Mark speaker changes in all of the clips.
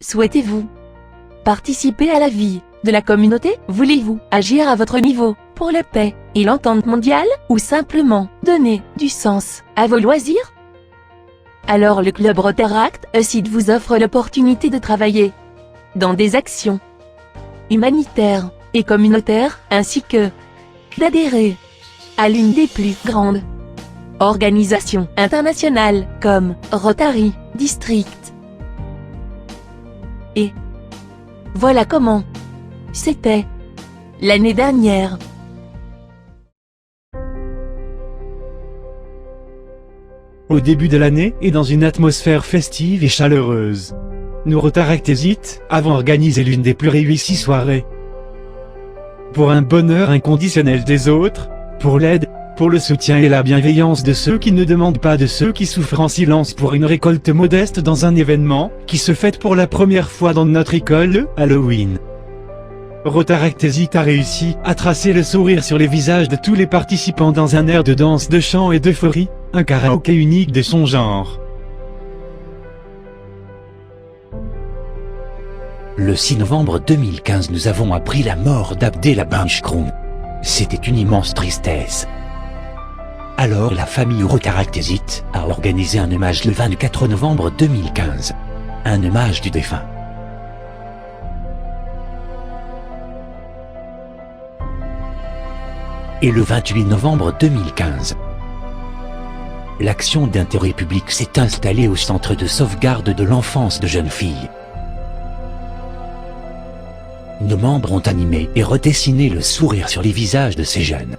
Speaker 1: souhaitez-vous participer à la vie de la communauté? Voulez-vous agir à votre niveau pour la paix et l'entente mondiale, ou simplement donner du sens à vos loisirs? Alors le Club Rotaract Site vous offre l'opportunité de travailler dans des actions humanitaires et communautaires, ainsi que d'adhérer à l'une des plus grandes organisations internationales comme Rotary District. Et voilà comment c'était l'année dernière.
Speaker 2: Au début de l'année, et dans une atmosphère festive et chaleureuse, nous Rotaract Site avons organisé l'une des plus réussies soirées. Pour un bonheur inconditionnel des autres, pour l'aide, pour le soutien et la bienveillance de ceux qui ne demandent pas, de ceux qui souffrent en silence, pour une récolte modeste dans un événement qui se fête pour la première fois dans notre école, le Halloween. Rotaract Site a réussi à tracer le sourire sur les visages de tous les participants dans un air de danse, de chant et d'euphorie, un karaoké unique de son genre.
Speaker 3: Le 6 novembre 2015, nous avons appris la mort d'Abdel Benchkroun. C'était une immense tristesse. Alors la famille Rotaract Site a organisé un hommage le 24 novembre 2015. Un hommage du défunt. Et le 28 novembre 2015, l'action d'intérêt public s'est installée au centre de sauvegarde de l'enfance de jeunes filles. Nos membres ont animé et redessiné le sourire sur les visages de ces jeunes.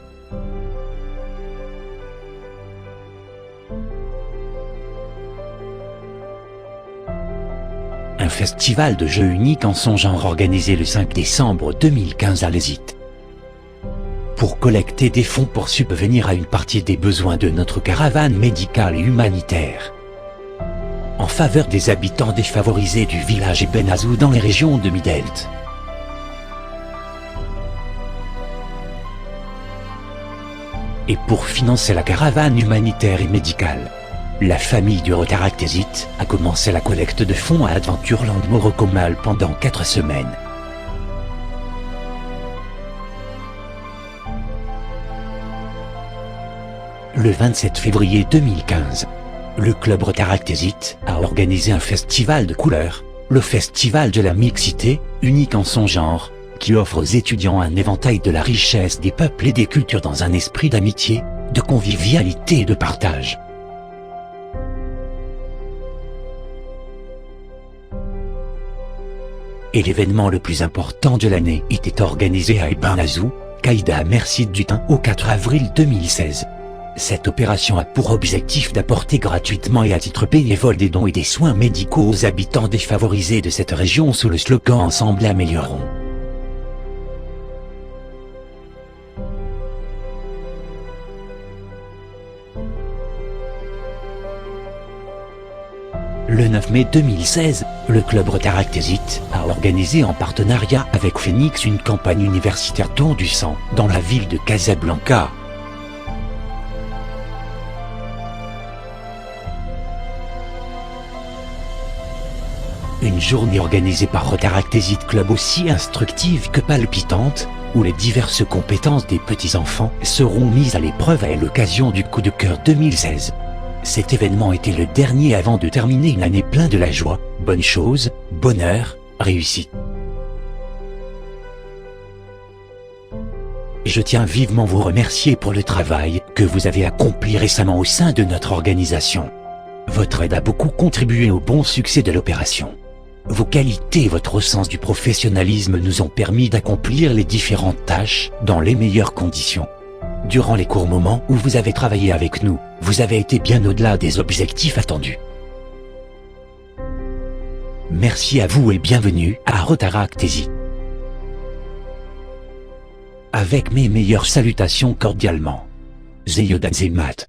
Speaker 3: Un festival de jeux unique en son genre organisé le 5 décembre 2015 à l'Site, pour collecter des fonds pour subvenir à une partie des besoins de notre caravane médicale et humanitaire en faveur des habitants défavorisés du village Ibn Azou dans les régions de Midelt. Et pour financer la caravane humanitaire et médicale, la famille du Rotaract Site a commencé la collecte de fonds à Adventureland Morocomal pendant 4 semaines. Le 27 février 2015, le club Rotaract Site a organisé un festival de couleurs, le festival de la mixité, unique en son genre, qui offre aux étudiants un éventail de la richesse des peuples et des cultures dans un esprit d'amitié, de convivialité et de partage. Et l'événement le plus important de l'année était organisé à Ibn Azou, Qaïda Mercide du Thym, au 4 avril 2016. Cette opération a pour objectif d'apporter gratuitement et à titre bénévole des dons et des soins médicaux aux habitants défavorisés de cette région sous le slogan « Ensemble améliorons ». Le 9 mai 2016, le club Rotaract Site a organisé en partenariat avec Phoenix une campagne universitaire don du sang dans la ville de Casablanca. Une journée organisée par Rotaract Site Club aussi instructive que palpitante, où les diverses compétences des petits-enfants seront mises à l'épreuve à l'occasion du Coup de cœur 2016. Cet événement était le dernier avant de terminer une année pleine de la joie, bonne chose, bonheur, réussite. Je tiens vivement vous remercier pour le travail que vous avez accompli récemment au sein de notre organisation. Votre aide a beaucoup contribué au bon succès de l'opération. Vos qualités et votre sens du professionnalisme nous ont permis d'accomplir les différentes tâches dans les meilleures conditions. Durant les courts moments où vous avez travaillé avec nous, vous avez été bien au-delà des objectifs attendus. Merci à vous et bienvenue à Rotaract Site. Avec mes meilleures salutations cordialement. Zeyoda Zemat.